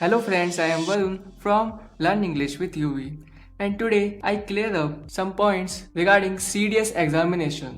Hello friends, I am Varun from Learn English with UV and today I clear up some points regarding CDS examination.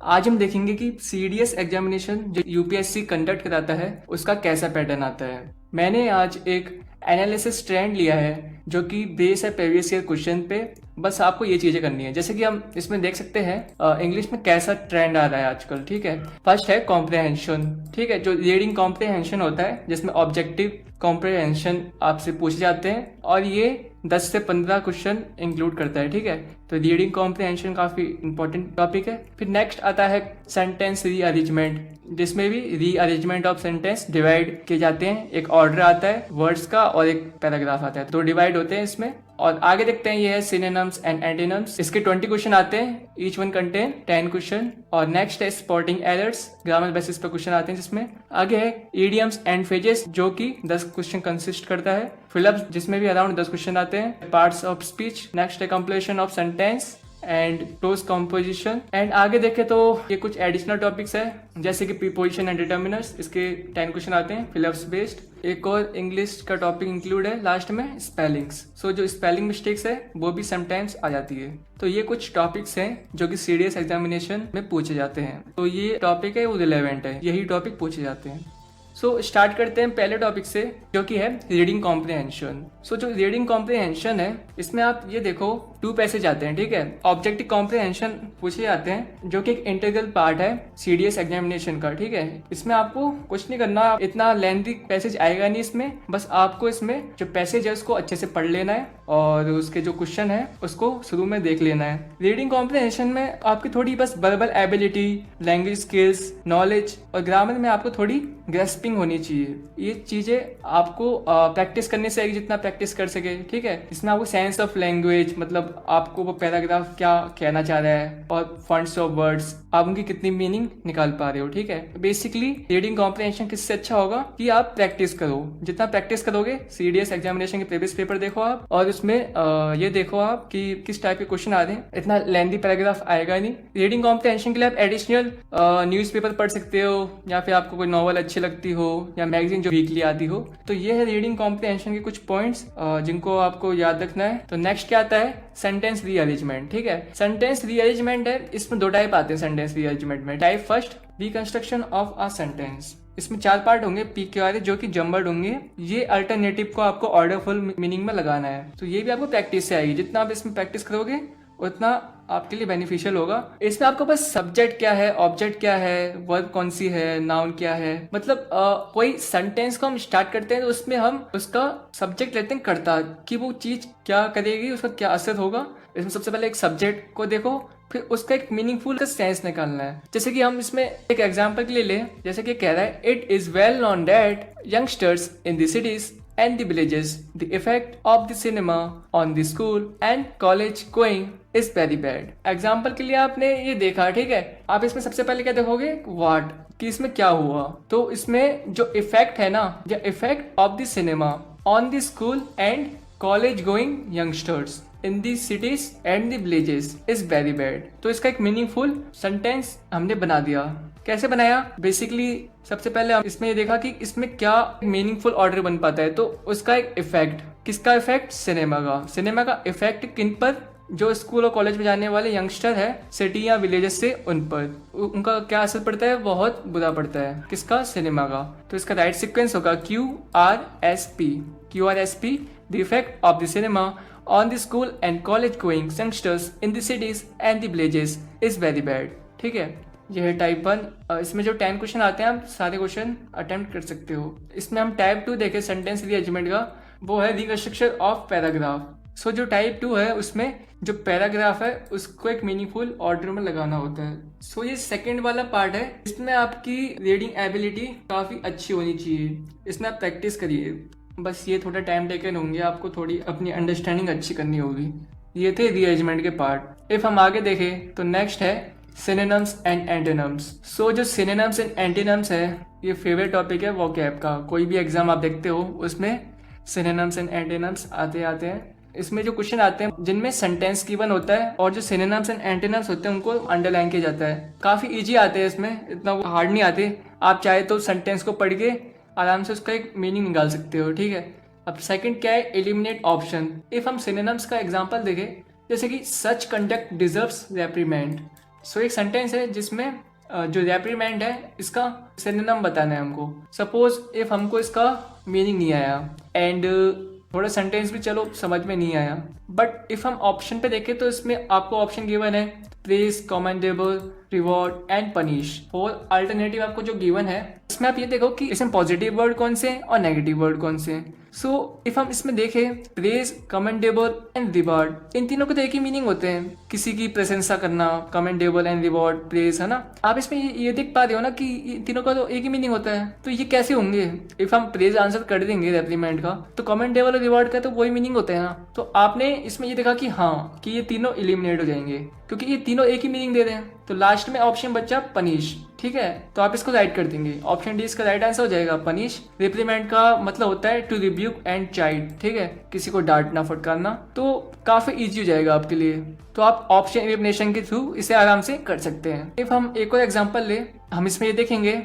आज हम देखेंगे कि CDS examination जो UPSC conduct कराता है उसका कैसा पैटर्न आता है। मैंने आज एक एनालिसिस ट्रेंड लिया है जो कि बेस है प्रीवियस ईयर क्वेश्चन पे। बस आपको ये चीजें करनी है, जैसे कि हम इसमें देख सकते हैं इंग्लिश में कैसा ट्रेंड आ रहा है आजकल। ठीक है, फर्स्ट है कॉम्प्रिहेंशन। ठीक है, जो रीडिंग कॉम्प्रिहेंशन होता है जिसमें ऑब्जेक्टिव कॉम्प्रिहेंशन आपसे पूछे जाते हैं और ये 10 से 15 क्वेश्चन इंक्लूड करता है। ठीक है, तो रीडिंग कॉम्प्रिहेंशन काफी इंपॉर्टेंट टॉपिक है। फिर नेक्स्ट आता है सेंटेंस रीअरेंजमेंट, जिसमें भी रीअरेंजमेंट ऑफ सेंटेंस डिवाइड किए जाते हैं। एक ऑर्डर आता है वर्ड्स का और एक पैराग्राफ आता है, तो डिवाइड होते हैं इसमें। और आगे देखते हैं, ये है सिनोनिम्स एंड एंटोनिम्स। इसके 20 क्वेश्चन आते हैं, ईच वन कंटेन 10 क्वेश्चन। और नेक्स्ट है स्पॉटिंग एरर्स, ग्रामर बेसिस पर क्वेश्चन आते हैं जिसमें। आगे है इडियम्स एंड फ्रेजेस जो कि 10 क्वेश्चन कंसिस्ट करता है। फिलअप्स जिसमें भी अराउंड 10 क्वेश्चन आते हैं। पार्ट्स ऑफ स्पीच, नेक्स्ट है completion of sentence and close composition. And आगे देखें तो ये कुछ एडिशनल टॉपिक्स है जैसे कि प्रीपोजिशन एंड डिटर्मिनर्स, इसके 10 क्वेश्चन आते हैं फिलअप्स बेस्ड। एक और इंग्लिश का टॉपिक इंक्लूड है लास्ट में, स्पेलिंग्स। सो जो स्पेलिंग मिस्टेक्स है वो भी समटाइम्स आ जाती है। तो ये कुछ टॉपिक्स हैं जो कि सीडीएस एग्जामिनेशन में पूछे जाते हैं। तो ये टॉपिक है वो रिलेवेंट है, यही टॉपिक पूछे जाते हैं। सो स्टार्ट करते हैं पहले टॉपिक से जो कि है रीडिंग कॉम्प्रिहेंशन। सो जो रीडिंग कॉम्प्रिहेंशन है इसमें आप ये देखो 2 पैसेज आते हैं। ठीक है, ऑब्जेक्टिव कॉम्प्रिहेंशन पूछे जाते हैं जो कि एक इंटीग्रल पार्ट है सीडीएस एग्जामिनेशन का। ठीक है, इसमें आपको कुछ नहीं करना, इतना लेंथी पैसेज आएगा नहीं इसमें। बस आपको इसमें जो पैसेज है उसको अच्छे से पढ़ लेना है और उसके जो क्वेश्चन है उसको शुरू में देख लेना है। रीडिंग कॉम्प्रिहेंशन में आपकी थोड़ी बस verbal ability, language skills, knowledge और ग्रामर में आपको थोड़ी ग्रेस्पिंग होनी चाहिए। ये चीजें आपको प्रैक्टिस करने से आएगी जितना प्रैक्टिस कर सके। ठीक है, इसमें आपको सेंस ऑफ लैंग्वेज, मतलब आपको वो पैराग्राफ क्या कहना चाह रहा है और फॉन्ट्स ऑफ वर्ड्स, आप उनकी कितनी मीनिंग निकाल पा रहे हो। ठीक है, बेसिकली रीडिंग कॉम्प्रिहेंशन किससे अच्छा होगा कि आप प्रैक्टिस करो। जितना प्रैक्टिस करोगे, सीडीएस एग्जामिनेशन के प्रीवियस पेपर देखो आप और उसमें ये देखो आप कि किस टाइप के क्वेश्चन आ रहे हैं। इतना लेंथी पैराग्राफ आएगा नहीं। रीडिंग कॉम्प्रिहेंशन के लिए आप एडिशनल न्यूज़पेपर पढ़ सकते हो या फिर आपको कोई नॉवल अच्छी लगती हो या मैगजीन जो वीकली आती हो। तो ये है रीडिंग कॉम्प्रिहेंशन के कुछ पॉइंट्स जिनको आपको याद रखना है। तो नेक्स्ट क्या आता है, सेंटेंस रीअरेंजमेंट। ठीक है, सेंटेंस रीअरेंजमेंट है, इसमें 2 टाइप आते हैं सेंटेंस रीअरेंजमेंट में। Type first, reconstruction of a sentence. इसमें 4 पार्ट होंगे, PQR जो कि जम्बर्ड होंगे। ये अल्टरनेटिव को आपको ऑर्डरफुल मीनिंग में लगाना है। तो ये भी आपको प्रैक्टिस से आएगी, जितना आप इसमें प्रैक्टिस करोगे उतना आपके लिए बेनिफिशियल होगा। इसमें आपको बस सब्जेक्ट क्या है, ऑब्जेक्ट क्या है, वर्ब कौन सी है, नाउन क्या है, मतलब कोई सेंटेंस को हम स्टार्ट करते हैं तो उसमें हम उसका सब्जेक्ट लेते हैं कर्ता, कि वो चीज क्या करेगी, उसका क्या असर होगा। इसमें सबसे पहले एक सब्जेक्ट को देखो, फिर उसका एक मीनिंगफुल का सेंस निकालना है। जैसे कि हम इसमें एक एग्जांपल के लिए ले, जैसे कि कह रहा है, it is well known that youngsters in the cities and the villages, the effect of the cinema on the school and college going is very bad. Example के लिए आपने ये देखा, ठीक है, आप इसमें सबसे पहले क्या देखोगे, what, कि इसमें क्या हुआ। तो इसमें जो इफेक्ट है ना, जो effect of the cinema on the school and college going youngsters in the cities and the villages is very bad. तो इसका एक मीनिंगफुल सेंटेंस हमने बना दिया। कैसे बनाया, बेसिकली सबसे पहले हम इसमें ये देखा कि इसमें क्या मीनिंगफुल ऑर्डर बन पाता है। तो उसका एक इफेक्ट, किसका इफेक्ट, सिनेमा का। सिनेमा का इफेक्ट किन पर, जो स्कूल और कॉलेज में जाने वाले यंगस्टर है सिटी या विलेजेस से, उन पर उनका क्या असर पड़ता है, बहुत बुरा पड़ता है। किसका, सिनेमा का। तो इसका राइट सीक्वेंस होगा QRSP। QRSP, the effect of the cinema on the school and college going youngsters in the cities and the villages is very bad। ठीक है, यह है टाइप 1। इसमें जो 10 क्वेश्चन आते हैं आप सारे क्वेश्चन अटेम्प्ट कर सकते हो। इसमें हम टाइप 2 देखें सेंटेंस रीअरेंजमेंट का, वो है रिकंस्ट्रक्शन ऑफ पैराग्राफ। सो जो टाइप 2 है उसमें जो पैराग्राफ है उसको एक मीनिंगफुल ऑर्डर में लगाना होता है। सो ये सेकंड वाला पार्ट है, इसमें आपकी रीडिंग एबिलिटी काफ़ी अच्छी होनी चाहिए। इसमें आप प्रैक्टिस करिए, बस ये थोड़ा टाइम टेकन होंगे, आपको थोड़ी अपनी अंडरस्टैंडिंग अच्छी करनी होगी। ये थे रीअरेंजमेंट के पार्ट। इफ हम आगे देखें तो नेक्स्ट है सिनोनिम्स एंड एंटोनिम्स। सो जो सिनोनिम्स एंड एंटोनिम्स है ये फेवरेट टॉपिक है वोकैब का। कोई भी एग्जाम आप देखते हो उसमें सिनोनिम्स एंड एंटोनिम्स आते हैं। इसमें जो क्वेश्चन आते हैं जिनमें सेंटेंस गिवन होता है और जो सिनोनिम्स एंड एंटोनिम्स होते हैं उनको अंडरलाइन किया जाता है। काफ़ी इजी आते हैं, इसमें इतना हार्ड नहीं आते। आप चाहे तो सेंटेंस को पढ़ के आराम से उसका एक मीनिंग निकाल सकते हो। ठीक है, अब सेकंड क्या है, एलिमिनेट ऑप्शन। इफ हम सिनोनिम्स का एग्जांपल देखें, जैसे कि सच कंडक्ट डिजर्व्स रेप्रीमेंड। सो एक सेंटेंस है जिसमें जो रेप्रीमेंड है इसका सिनोनिम बताना है हमको। सपोज इफ हमको इसका मीनिंग नहीं आया एंड थोड़ा सेंटेंस भी चलो समझ में नहीं आया, बट इफ हम ऑप्शन पे देखें तो इसमें आपको ऑप्शन गिवन है praise, commendable, reward and punish. और अल्टरनेटिव आपको जो गिवन है इसमें आप ये देखो कि इसमें पॉजिटिव वर्ड कौन से हैं और नेगेटिव वर्ड कौन से हैं। सो इफ हम इसमें देखें प्रेज, कमेंडेबल एंड रिवॉर्ड, इन तीनों के तो एक ही मीनिंग होते हैं, किसी की प्रशंसा करना, कमेंडेबल एंड रिवॉर्ड, प्रेज, है ना। आप इसमें ये देख पा रहे हो ना कि इन तीनों का तो एक ही मीनिंग होता है, तो ये कैसे होंगे। इफ हम प्रेज आंसर कर देंगे रेप्रीमेंट का, तो कमेंडेबल और रिवॉर्ड का तो वही मीनिंग होता है ना। तो आपने इसमें ये देखा कि हाँ कि ये तीनों एलिमिनेट हो जाएंगे क्योंकि ये तीनों एक ही मीनिंग दे रहे हैं। तो लास्ट में ऑप्शन बचा पनिश, ठीक है, तो आप इसको राइट कर देंगे। ऑप्शन डी इसका राइट आंसर हो जाएगा पनिश। रिप्रीमेंट का मतलब होता है टू रिब्यूक एंड चाइड, ठीक है, किसी को डांटना, फटकारना। तो काफी इजी हो जाएगा आपके लिए। तो आप ऑप्शन एलिमिनेशन के थ्रू इसे आराम से कर सकते हैं। इफ हम एक और एग्जांपल ले, हम इसमें ये देखेंगे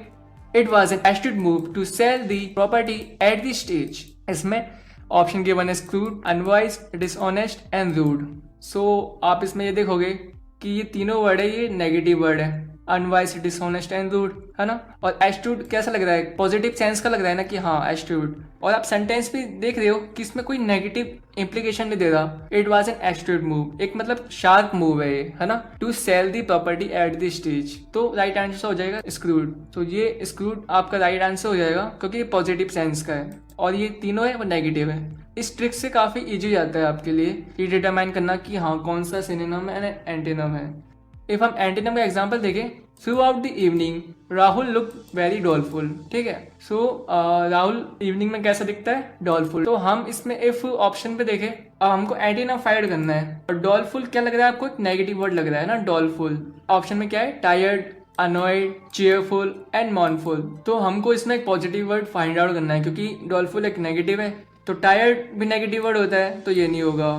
it was an astute move to sell the property at the stage. इसमें ऑप्शन गिवन है crude, unwise, dishonest and rude. So आप इसमें ये देखोगे कि ये तीनों वर्ड है, ये नेगेटिव वर्ड है, अनवाइज, डिसऑनेस्ट एंड रूड, है ना। और एस्टूड कैसा लग रहा है, पॉजिटिव सेंस का लग रहा है ना कि हाँ एस्टूड। और आप सेंटेंस भी देख रहे हो कि इसमें कोई नेगेटिव इंप्लीकेशन नहीं दे रहा। It was an astute move, एक मतलब शार्प मूव है ये, है ना, to sell the property at the stage. तो राइट आंसर हो जाएगा स्क्रूड। तो ये स्क्रूड आपका राइट आंसर हो जाएगा क्योंकि ये पॉजिटिव सेंस का है और ये तीनों है वो नेगेटिव है। इस ट्रिक से काफी इजी जाता है आपके लिए ये डिटरमाइन करना कि हाँ कौन सा सिनोनिम है एंटोनिम है। इफ हम एंटोनिम का एग्जांपल देखें, throughout the evening Rahul look very doleful, ठीक है। सो राहुल इवनिंग में कैसा दिखता है, डॉलफुल। तो हम इसमें इफ ऑप्शन पे देखें, अब हमको एंटोनिम फाइंड करना है। और डॉलफुल क्या लग रहा है आपको, एक नेगेटिव वर्ड लग रहा है ना, डॉलफुल। ऑप्शन में क्या है, टायर्ड, अनॉयड, चेयरफुल एंड मॉर्नफुल। तो हमको इसमें एक पॉजिटिव वर्ड फाइंड आउट करना है क्योंकि डॉलफुल एक नेगेटिव है। तो टायर्ड भी नेगेटिव वर्ड होता है तो ये नहीं होगा,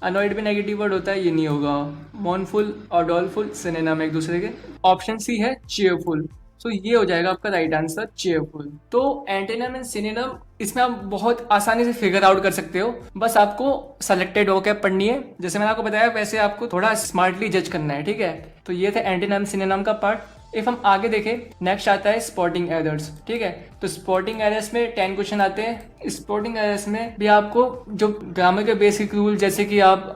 अनॉयड भी नेगेटिव वर्ड होता है, ये नहीं होगा। मॉर्नफुल और डॉलफुल सिनोनिम एक दूसरे के। ऑप्शन सी है चीयरफुल। तो ये हो जाएगा आपका राइट आंसर, चीयरफुल। तो एंटोनिम एंड सिनोनिम इसमें आप बहुत आसानी से फिगर आउट कर सकते हो, बस आपको सेलेक्टेड होकर पढ़नी है। जैसे मैंने आपको बताया वैसे आपको थोड़ा स्मार्टली जज करना है, ठीक है। तो ये था एंटोनिम सिनोनिम का पार्ट। इफ हम आगे देखें, नेक्स्ट आता है स्पॉटिंग एरर्स, ठीक है। तो स्पॉटिंग एरर्स में 10 क्वेश्चन आते हैं। स्पॉटिंग एरर्स में भी आपको जो ग्रामर के बेसिक रूल, जैसे कि आप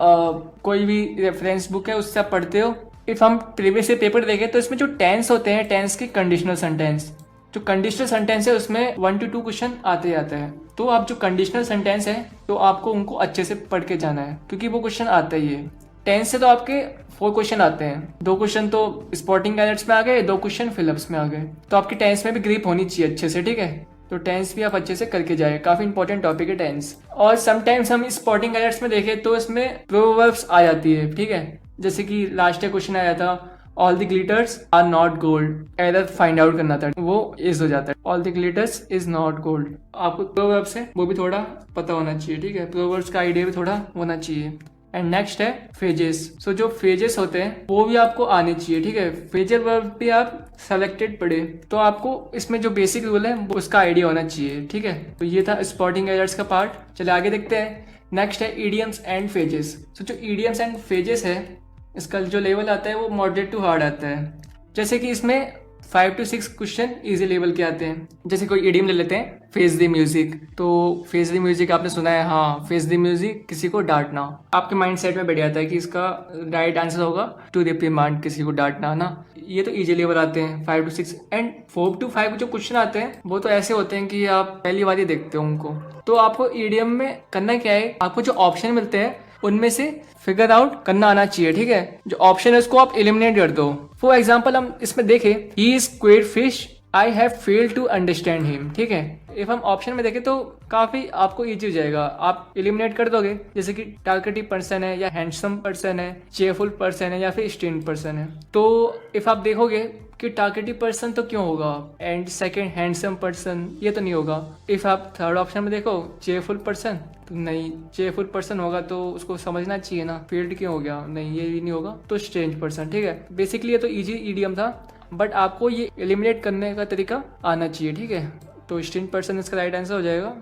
कोई भी रेफरेंस बुक है उससे आप पढ़ते हो। इफ हम प्रीवियस पेपर देखें तो इसमें जो टेंस होते हैं, टेंस के कंडीशनल सेंटेंस, जो कंडीशनल सेंटेंस है उसमें 1 to 2 क्वेश्चन आते आता है। तो आप जो कंडीशनल सेंटेंस है तो आपको उनको अच्छे से पढ़ के जाना है क्योंकि वो क्वेश्चन आता ही है। टेंस से तो आपके 4 क्वेश्चन आते हैं, 2 क्वेश्चन तो स्पॉटिंग एरर्स में आ गए, 2 क्वेश्चन फिलअप्स में आ गए। तो आपकी टेंस में भी ग्रिप होनी चाहिए अच्छे से, ठीक है। तो टेंस भी आप अच्छे से करके जाए, काफी इंपॉर्टेंट टॉपिक है टेंस। और समटाइम्स हम स्पॉटिंग एरर्स में देखें तो इसमें प्रोवर्ब्स आ जाती है, ठीक है। जैसे कि लास्ट क्वेश्चन आया था all the glitters are not gold, error find out करना था, वो इज हो जाता है, all the glitters is not gold. आपको प्रोवर्ब्स है वो भी थोड़ा पता होना चाहिए, ठीक है, प्रोवर्ब्स का आइडिया भी थोड़ा होना चाहिए। एंड नेक्स्ट है फेजेस। सो जो फेजेस होते हैं वो भी आपको आने चाहिए, ठीक है। फेजर वर्ब भी आप सेलेक्टेड पढ़े तो आपको इसमें जो बेसिक रूल है उसका आइडिया होना चाहिए, ठीक है। तो ये था स्पॉटिंग एरर्स का पार्ट। चले आगे देखते हैं। नेक्स्ट है ईडियम्स एंड फेजेस। तो जो ईडियम्स एंड फेजेस है इसका जो लेवल आता है वो मॉडरेट टू हार्ड आता है। जैसे कि इसमें 5 to 6 क्वेश्चन इजी लेवल के आते हैं। जैसे कोई इडियम ले लेते हैं, फेस द म्यूजिक। तो फेस द म्यूजिक आपने सुना है, हाँ, फेस द म्यूजिक किसी को डांटना। आपके माइंड सेट में बैठ जाता है कि इसका राइट आंसर होगा टू रिप्रिमांड, किसी को डांटना ना। ये तो इजी लेवल आते हैं 5 to 6। एंड 4 to 5 जो क्वेश्चन आते हैं वो तो ऐसे होते हैं कि आप पहली बार ही देखते हो उनको। तो आपको ईडीएम में करना क्या है, आपको जो ऑप्शन मिलते हैं उनमें से फिगर आउट करना आना चाहिए, ठीक है। जो ऑप्शन है उसको आप एलिमिनेट कर दो। फॉर एग्जाम्पल हम इसमें देखें, he is queer fish, I have failed to understand him, ठीक है। इफ हम ऑप्शन में देखें तो काफी आपको इजी हो जाएगा, आप एलिमिनेट कर दोगे। जैसे कि टारगेटिव पर्सन है या हैंडसम पर्सन है, चेयरफुल पर्सन है या फिर स्ट्रेंज पर्सन है। तो इफ आप देखोगे कि टारगेटिव पर्सन तो क्यों होगा, एंड सेकंड हैंडसम पर्सन ये तो नहीं होगा। इफ आप थर्ड ऑप्शन में देखो चेयरफुल पर्सन, तो नहीं, चेयरफुल पर्सन होगा तो उसको समझना चाहिए ना, फील्ड क्यों हो गया, नहीं ये भी नहीं होगा। तो स्ट्रेंज पर्सन, ठीक है। बेसिकली ये तो इजी ईडियम था, बट आपको ये एलिमिनेट करने का तरीका आना चाहिए, ठीक है। तो स्ट्रेंज पर्सन इसका राइट आंसर हो जाएगा।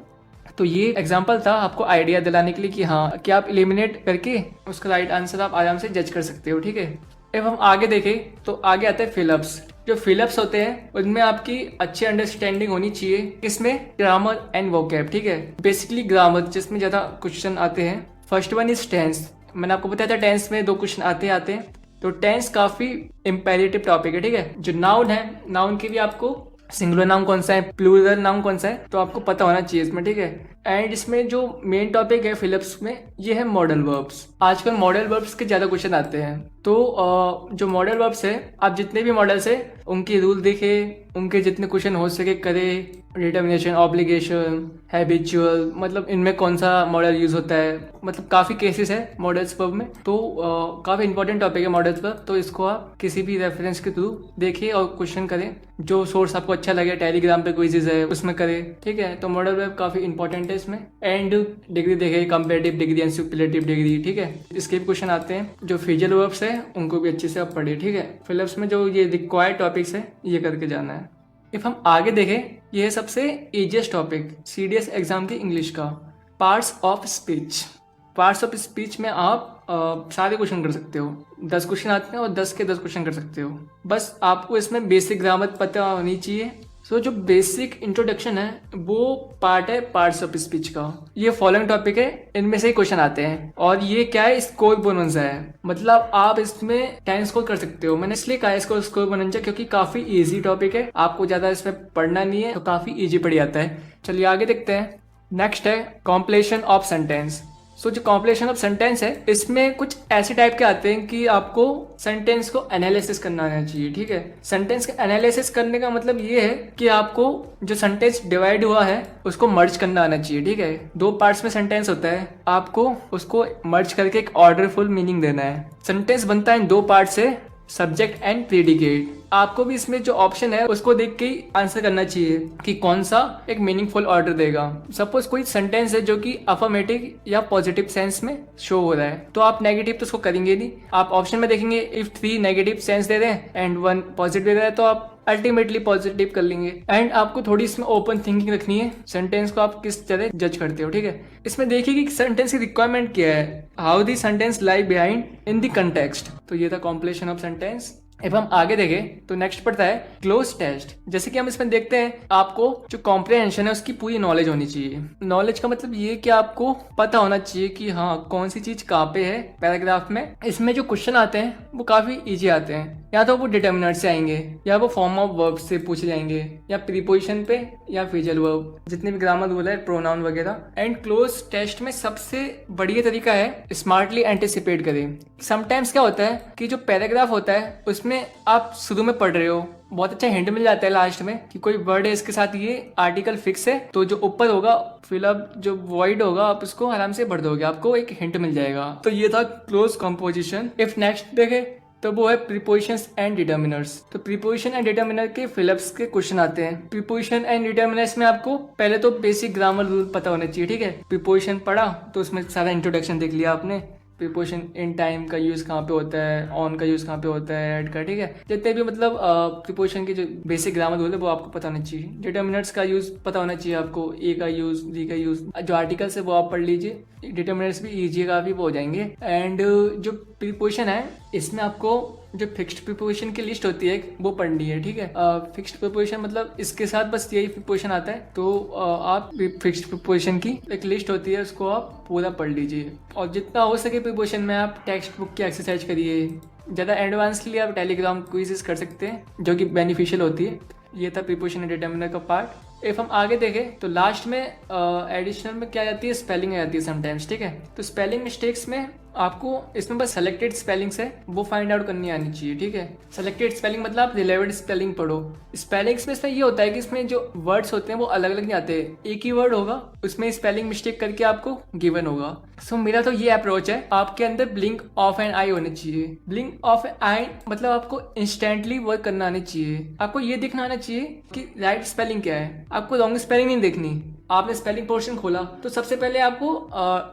तो ये एग्जाम्पल था आपको आइडिया दिलाने के लिए कि हाँ कि आप एलिमिनेट करके उसका राइट आंसर आप आराम से जज कर सकते हो। ठीक है, अब हम आगे देखें तो आगे आते हैं फिलअप्स। जो फिलअप्स होते हैं उनमें आपकी अच्छी अंडरस्टैंडिंग होनी चाहिए, किसमें, ग्रामर एंड वोकैब। ठीक है, बेसिकली ग्रामर जिसमें ज़्यादा क्वेश्चन आते हैं। First one is tense. मैंने आपको बताया था टेंस में 2 क्वेश्चन आते हैं। तो टेंस काफ़ी इम्पेरेटिव टॉपिक है। ठीक है, जो नाउन है, नाउन के भी आपको सिंगुलर नाउन कौन सा है, प्लूरल नाउन कौन सा है, तो आपको पता होना चाहिए इसमें। ठीक है, एंड इसमें जो मेन टॉपिक है फिलिप्स में ये है मॉडल वर्ब्स। आजकल मॉडल वर्ब्स के ज़्यादा क्वेश्चन आते हैं। तो जो मॉडल वर्ब्स है, आप जितने भी मॉडल्स है उनके रूल देखे, उनके जितने क्वेश्चन हो सके करे। डिटर्मिनेशन, ऑब्लिगेशन, हैबिचुअल, मतलब इनमें कौन सा मॉडल यूज होता है, मतलब काफ़ी केसेस है मॉडल्स वर्ब में। तो काफ़ी इंपॉर्टेंट टॉपिक है मॉडल्स वर्ब। तो इसको आप किसी भी रेफरेंस के थ्रू देखिए और क्वेश्चन करें। जो सोर्स आपको अच्छा लगे, टेलीग्राम पे क्विज़ेस है उसमें करें। ठीक है, तो मॉडल वर्ब काफ़ी इंपॉर्टेंट है इसमें। एंड डिग्री देखे, comparative degree and superlative degree. ठीक है, इसके भी क्वेश्चन आते हैं। जो फिजिकल वर्ब्स है उनको भी अच्छे से आप पढ़िए। ठीक है, फिलिप्स में जो ये रिक्वायर्ड टॉपिक्स है ये करके जाना है। इफ हम आगे देखें, ये है सबसे इजिएस्ट टॉपिक सीडीएस एग्जाम की इंग्लिश का, parts of speech. Parts of speech में आप सारे क्वेश्चन कर सकते हो। 10 क्वेश्चन आते हैं और 10 के 10 क्वेश्चन कर सकते हो। बस आपको इसमें बेसिक ग्रामर पता होनी चाहिए। सो जो बेसिक इंट्रोडक्शन है वो पार्ट है पार्ट्स ऑफ स्पीच का। ये फॉलोइंग टॉपिक है, इनमें से ही क्वेश्चन आते हैं। और ये क्या है, स्कोर बोनंजा है, मतलब आप इसमें 10 स्कोर कर सकते हो। मैंने इसलिए कहा इसको स्कोर बोनंजा क्योंकि काफी इजी टॉपिक है, आपको ज्यादा इसमें पढ़ना नहीं है, तो काफी इजी पढ़ जाता है। चलिए आगे देखते हैं। नेक्स्ट है कॉम्प्लेशन ऑफ सेंटेंस। सो जो कॉम्प्लेशन ऑफ सेंटेंस है इसमें कुछ ऐसे टाइप के आते हैं कि आपको सेंटेंस को एनालिसिस करना आना चाहिए। ठीक है, सेंटेंस का एनालिसिस करने का मतलब ये है कि आपको जो सेंटेंस डिवाइड हुआ है उसको मर्ज करना आना चाहिए। ठीक है, 2 पार्ट्स में सेंटेंस होता है, आपको उसको मर्ज करके एक ऑर्डरफुल मीनिंग देना है। सेंटेंस बनता है इन 2 पार्ट से, सब्जेक्ट एंड प्रीडिकेट। आपको भी इसमें जो ऑप्शन है उसको देख के ही आंसर करना चाहिए कि कौन सा एक मीनिंगफुल ऑर्डर देगा। सपोज कोई सेंटेंस है जो कि अफर्मेटिव या पॉजिटिव सेंस में शो हो रहा है, तो आप नेगेटिव तो उसको करेंगे नहीं। आप ऑप्शन में देखेंगे इफ 3 नेगेटिव सेंस दे रहे हैं एंड 1 पॉजिटिव दे रहा है तो आप अल्टीमेटली पॉजिटिव कर लेंगे। एंड आपको थोड़ी इसमें ओपन थिंकिंग रखनी है, सेंटेंस को आप किस तरह जज करते हो। ठीक है, इसमें देखिए कि सेंटेंस की रिक्वायरमेंट क्या है, how the sentence lie behind in the context. तो ये था कॉम्प्लेशन ऑफ सेंटेंस। अब हम आगे देखें तो नेक्स्ट पड़ता है क्लोज टेस्ट। जैसे कि हम इसमें देखते हैं, आपको जो कॉम्प्रिहेंशन है उसकी पूरी नॉलेज होनी चाहिए। नॉलेज का मतलब ये कि आपको पता होना चाहिए कि हाँ कौन सी चीज कहाँ पे है पैराग्राफ में। इसमें जो क्वेश्चन आते हैं वो काफी इजी आते हैं, या तो वो डिटर्मिनर से आएंगे, या वो फॉर्म ऑफ वर्ब से पूछे जाएंगे, या प्रीपोजिशन पे, या फ्रेजल वर्ब, जितने भी ग्रामर रूल है, प्रोनाउन वगैरह। एंड क्लोज टेस्ट में सबसे बढ़िया तरीका है स्मार्टली एंटिसिपेट करें। समटाइम्स क्या होता है कि जो पैराग्राफ होता है उसमें आप शुरू में पढ़ रहे हो, बहुत अच्छा हिंट मिल जाता है लास्ट में कि कोई वर्ड है इसके साथ ये आर्टिकल फिक्स है, तो जो ऊपर होगा फिलअप जो वॉइड होगा आप उसको आराम से भर दोगे, आपको एक हिंट मिल जाएगा। तो ये था क्लोज कंपोजिशन। इफ नेक्स्ट देखे तो वो है प्रीपोजिशंस एंड डिटर्मिनर्स। तो प्रीपोजिशन एंड डिटर्मिनर के फिलअप्स के क्वेश्चन आते हैं। प्रीपोजिशन एंड डिटर्मिनर्स में आपको पहले तो बेसिक ग्रामर रूल पता होना चाहिए। ठीक है, प्रीपोजिशन पढ़ा तो उसमें सारा इंट्रोडक्शन देख लिया आपने। प्रीपोजिशन इन टाइम का यूज कहाँ पे होता है, ऑन का यूज कहाँ पे होता है, एड का। ठीक है, जितने भी मतलब प्रीपोजिशन के जो बेसिक ग्रामर रूल है वो आपको पता होना चाहिए। डिटर्मिनर्स का यूज पता होना चाहिए आपको, ए का यूज, डी का यूज, जो आर्टिकल्स है वो आप पढ़ लीजिए। डिटर्मिनर्स भी इजी काफी वो हो जाएंगे। एंड जो प्रीपोजिशन है इसमें आपको जो फिक्स्ड प्रीपोजिशन की लिस्ट होती है वो पढ़नी है। ठीक है, फिक्स्ड प्रीपोजिशन मतलब इसके साथ बस यही प्रीपोजिशन आता है, तो आप फिक्स्ड प्रीपोजिशन की एक लिस्ट होती है उसको आप पूरा पढ़ लीजिए। और जितना हो सके प्रीपोजिशन में आप टेक्स्ट बुक की एक्सरसाइज करिए। ज़्यादा एडवांस के लिए आप टेलीग्राम क्विज़ेस कर सकते हैं जो कि बेनिफिशियल होती है। ये था प्रीपोजिशन एंड डिटर्मिनर का पार्ट। इफ हम आगे देखें तो लास्ट में एडिशनल में क्या आती है, स्पेलिंग आ जाती है समटाइम्स। ठीक है, तो स्पेलिंग मिस्टेक्स में आपको इसमें बस सेलेक्टेड स्पेलिंग्स है वो फाइंड आउट करनी आनी चाहिए। ठीक है, सेलेक्टेड स्पेलिंग मतलब आप रिलेवेंट स्पेलिंग पढ़ो। स्पेलिंग्स में इसमें ये होता है कि इसमें जो वर्ड्स होते हैं वो अलग अलग नहीं आते, एक ही वर्ड होगा उसमें स्पेलिंग मिस्टेक करके आपको गिवन होगा। सो मेरा तो ये अप्रोच है, आपके अंदर ब्लिंक ऑफ एन आई होनी चाहिए। ब्लिंक ऑफ एन आई मतलब आपको इंस्टेंटली वर्क करना आना चाहिए। आपको ये दिखना आना चाहिए कि राइट स्पेलिंग क्या है, आपको रॉन्ग स्पेलिंग नहीं देखनी। आपने स्पेलिंग पोर्शन खोला तो सबसे पहले आपको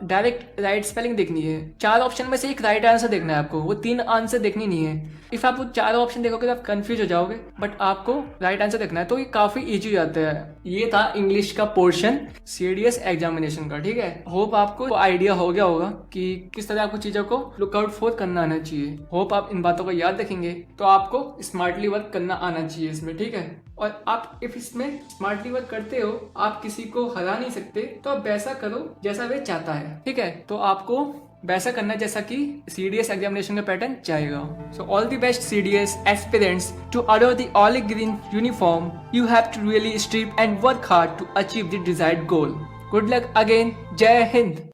डायरेक्ट राइट स्पेलिंग देखनी है। 4 ऑप्शन में से एक राइट आंसर देखना है आपको, वो 3 आंसर देखनी नहीं है। इफ आप वो 4 ऑप्शन देखोगे तो आप कंफ्यूज हो जाओगे, बट आपको राइट आंसर देखना है, तो ये काफी इजी हो जाता है। ये था इंग्लिश का पोर्शन सीडीएस एग्जामिनेशन का। ठीक है, होप आपको आइडिया हो गया होगा कि किस तरह आपको चीजों को लुकआउट फॉर करना आना चाहिए। होप आप इन बातों को याद रखेंगे तो आपको स्मार्टली वर्क करना आना चाहिए इसमें। ठीक है, और आप इफ इसमें स्मार्टली वर्क करते हो, आप किसी को हरा नहीं सकते, तो आप वैसा करो जैसा वे चाहता है। ठीक है, तो आपको वैसा करना जैसा कि सीडीएस एग्जामिनेशन का पैटर्न चाहेगा। So all the best CDS aspirants to adore the olive green uniform. You have to really strive and work hard to achieve the desired goal. Good luck again. Jai Hind.